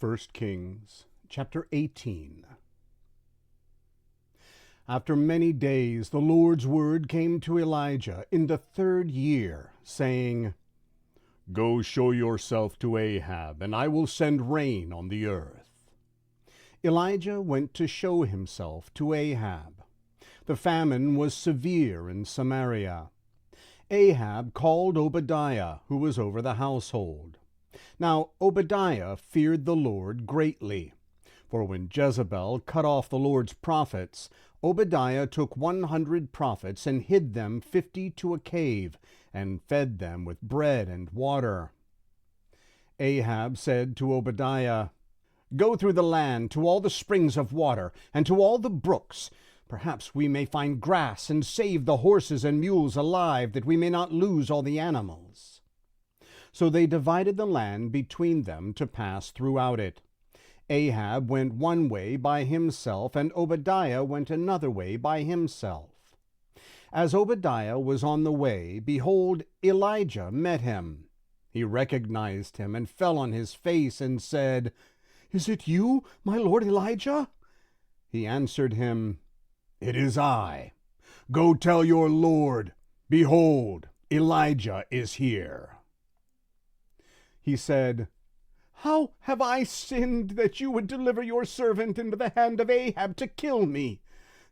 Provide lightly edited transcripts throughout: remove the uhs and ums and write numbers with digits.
1 Kings chapter 18. After many days the Lord's word came to Elijah in the 3rd year, saying, Go show yourself to Ahab, and I will send rain on the earth. Elijah went to show himself to Ahab. The famine was severe in Samaria. Ahab called Obadiah, who was over the household. Now Obadiah feared the Lord greatly, for when Jezebel cut off the Lord's prophets, Obadiah took 100 prophets and hid them 50 to a cave, and fed them with bread and water. Ahab said to Obadiah, Go through the land to all the springs of water, and to all the brooks. Perhaps we may find grass, and save the horses and mules alive, that we may not lose all the animals. So they divided the land between them to pass throughout it. Ahab went one way by himself, and Obadiah went another way by himself. As Obadiah was on the way, behold, Elijah met him. He recognized him and fell on his face and said, Is it you, my lord Elijah? He answered him, It is I. Go tell your lord, behold, Elijah is here. He said, How have I sinned that you would deliver your servant into the hand of Ahab to kill me?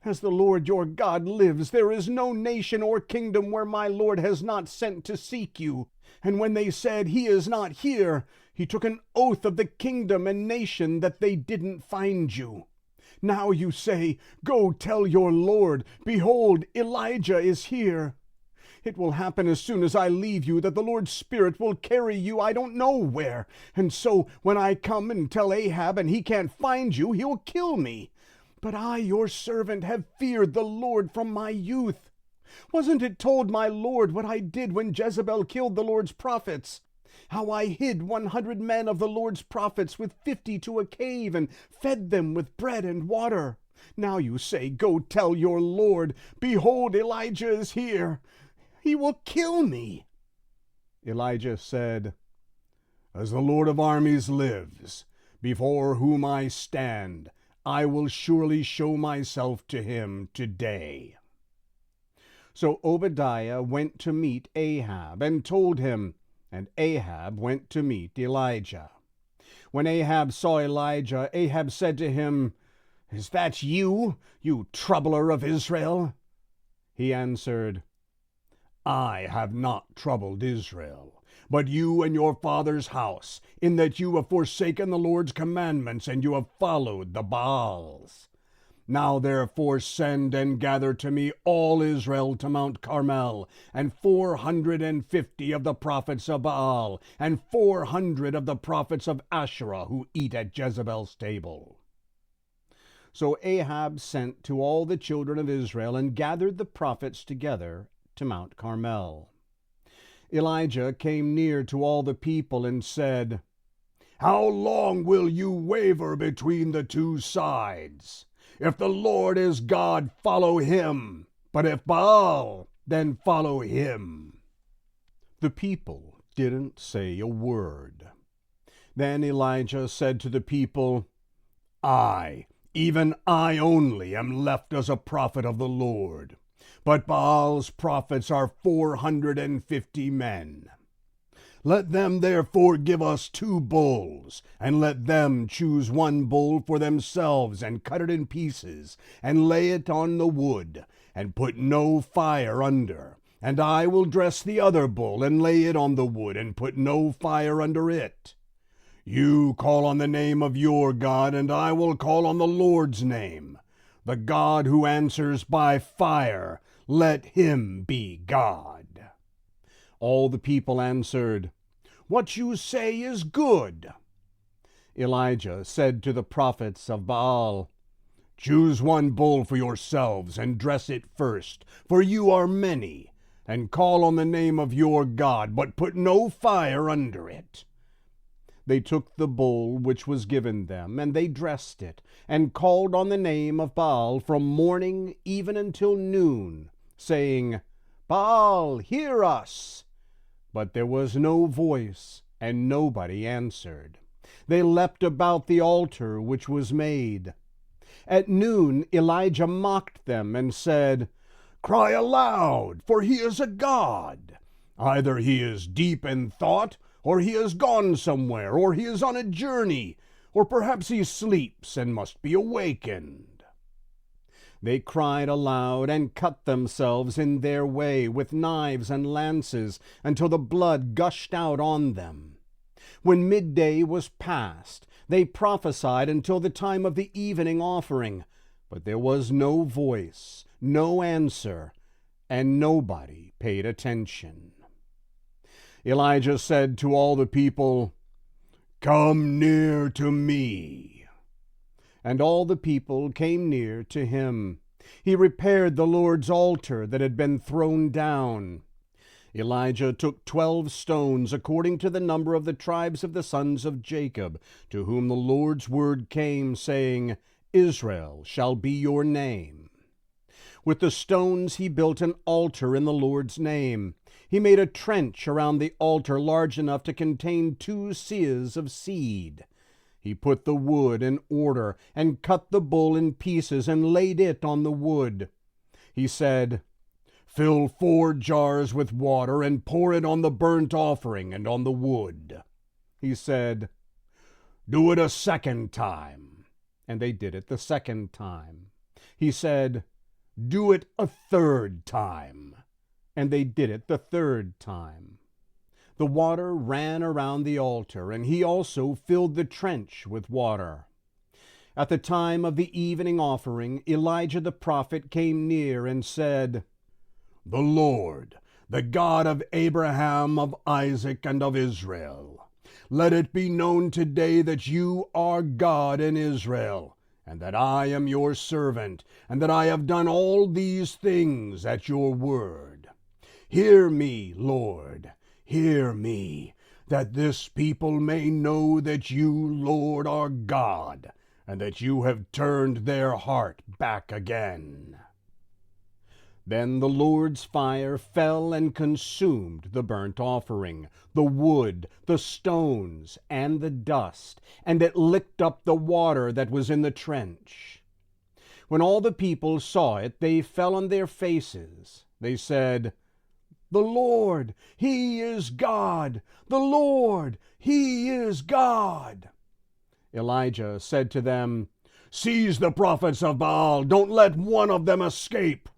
As the Lord your God lives, there is no nation or kingdom where my Lord has not sent to seek you. And when they said, He is not here, he took an oath of the kingdom and nation that they didn't find you. Now you say, Go tell your Lord, behold, Elijah is here. It will happen as soon as I leave you that the Lord's Spirit will carry you I don't know where. And so when I come and tell Ahab and he can't find you, he'll kill me. But I, your servant, have feared the Lord from my youth. Wasn't it told my Lord what I did when Jezebel killed the Lord's prophets? How I hid 100 men of the Lord's prophets with 50 to a cave and fed them with bread and water. Now you say, Go tell your Lord, behold, Elijah is here. He will kill me. Elijah said, As the Lord of armies lives, before whom I stand, I will surely show myself to him today. So Obadiah went to meet Ahab and told him, and Ahab went to meet Elijah. When Ahab saw Elijah, Ahab said to him, Is that you, you troubler of Israel? He answered, I have not troubled Israel, but you and your father's house, in that you have forsaken the Lord's commandments, and you have followed the Baals. Now therefore send and gather to me all Israel to Mount Carmel, and 450 of the prophets of Baal, and 400 of the prophets of Asherah who eat at Jezebel's table. So Ahab sent to all the children of Israel, and gathered the prophets together to Mount Carmel. Elijah came near to all the people and said, How long will you waver between the two sides? If the Lord is God, follow him, but if Baal, then follow him. The people didn't say a word. Then Elijah said to the people, I, even I only, am left as a prophet of the Lord. But Baal's prophets are 450 men. Let them therefore give us 2 bulls, and let them choose 1 bull for themselves, and cut it in pieces, and lay it on the wood, and put no fire under. And I will dress the other bull, and lay it on the wood, and put no fire under it. You call on the name of your God, and I will call on the Lord's name. The God who answers by fire, let him be God. All the people answered, What you say is good. Elijah said to the prophets of Baal, Choose 1 bull for yourselves, and dress it first, for you are many, and call on the name of your God, but put no fire under it. They took the bull which was given them, and they dressed it, and called on the name of Baal from morning even until noon, saying, Baal, hear us. But there was no voice, and nobody answered. They leapt about the altar which was made. At noon Elijah mocked them and said, "Cry aloud, for he is a god. Either he is deep in thought, or he has gone somewhere, or he is on a journey, or perhaps he sleeps and must be awakened." They cried aloud and cut themselves in their way with knives and lances until the blood gushed out on them. When midday was past, they prophesied until the time of the evening offering, but there was no voice, no answer, and nobody paid attention. Elijah said to all the people, "Come near to me." And all the people came near to him. He repaired the Lord's altar that had been thrown down. Elijah took 12 stones according to the number of the tribes of the sons of Jacob, to whom the Lord's word came, saying, "Israel shall be your name." With the stones he built an altar in the Lord's name. He made a trench around the altar large enough to contain 2 seahs of seed. He put the wood in order and cut the bull in pieces and laid it on the wood. He said, "Fill 4 jars with water and pour it on the burnt offering and on the wood." He said, "Do it a second time." And they did it the second time. He said, "Do it a third time." And they did it the third time. The water ran around the altar, and he also filled the trench with water. At the time of the evening offering, Elijah the prophet came near and said, "The Lord, the God of Abraham, of Isaac, and of Israel, let it be known today that you are God in Israel, and that I am your servant, and that I have done all these things at your word. Hear me, Lord, hear me, that this people may know that you, Lord, are God, and that you have turned their heart back again." Then the Lord's fire fell and consumed the burnt offering, the wood, the stones, and the dust, and it licked up the water that was in the trench. When all the people saw it, they fell on their faces. They said, "The Lord, He is God! The Lord, He is God!" Elijah said to them, "Seize the prophets of Baal! Don't let one of them escape!"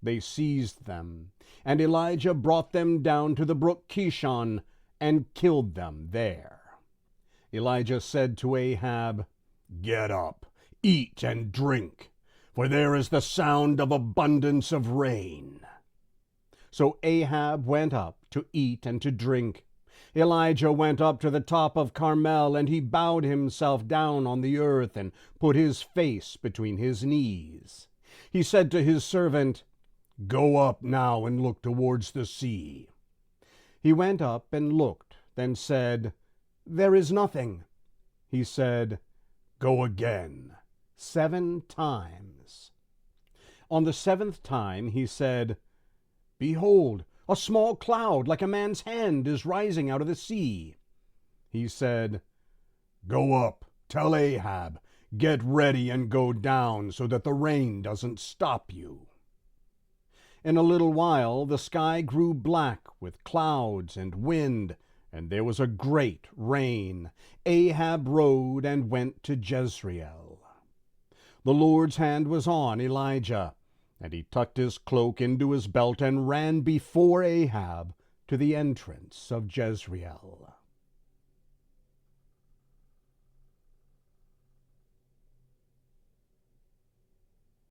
They seized them, and Elijah brought them down to the brook Kishon and killed them there. Elijah said to Ahab, "Get up, eat and drink, for there is the sound of abundance of rain." So Ahab went up to eat and to drink. Elijah went up to the top of Carmel, and he bowed himself down on the earth and put his face between his knees. He said to his servant, "Go up now and look towards the sea." He went up and looked, then said, "There is nothing." He said, "Go again 7 times." On the 7th time he said, "Behold, a small cloud like a man's hand is rising out of the sea." He said, "Go up, tell Ahab, get ready and go down so that the rain doesn't stop you." In a little while the sky grew black with clouds and wind, and there was a great rain. Ahab rode and went to Jezreel. The Lord's hand was on Elijah, and he tucked his cloak into his belt and ran before Ahab to the entrance of Jezreel.